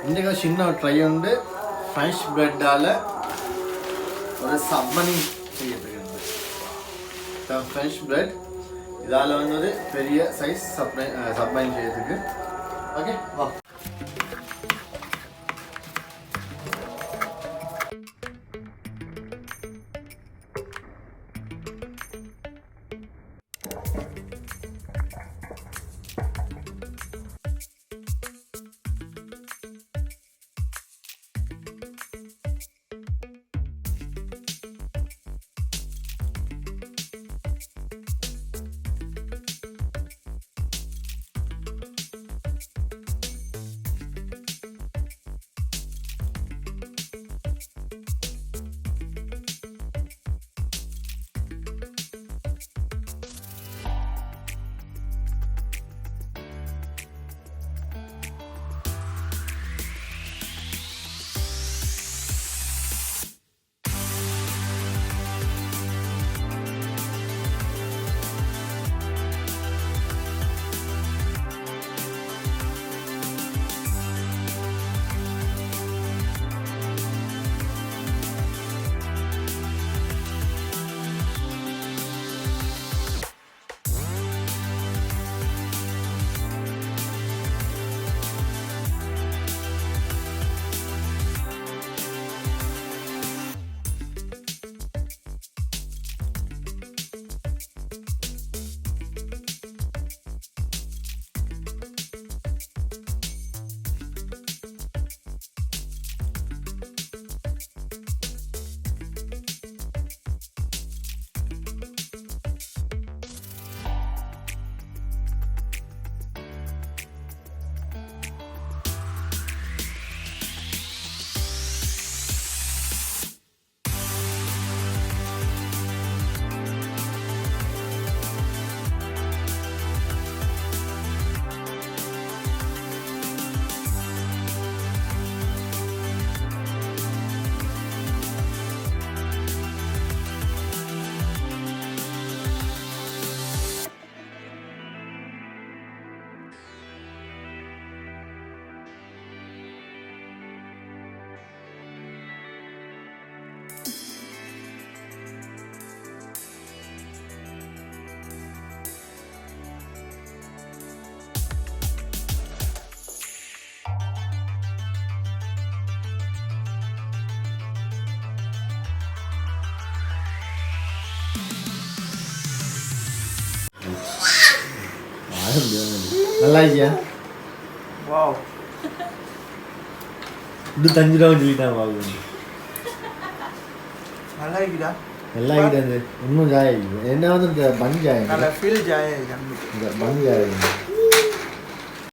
இன்றைக்கு சின்ன ஒரு ட்ரை உண்டு ஃப்ரெஷ் ப்ரெட்டால் ஒரு சப்மரின் செய்யப்படுகிறது. ஃப்ரெஷ் ப்ரெட் இதால் வந்து ஒரு பெரிய சைஸ் சப்மரின் செய்யறதுக்கு. ஓகே வா. நல்லா இருக்கியா? வாவ், இது 5 ரூபா சொல்லிட்டான் பாபு. நல்லா இருக்குடா. நல்லா இருக்குது. இன்னும் ஜாய் என்ன வந்து இந்த பன் ஜாய் நல்ல ஃபீல் ஜாய். இந்த பன் ஜாய்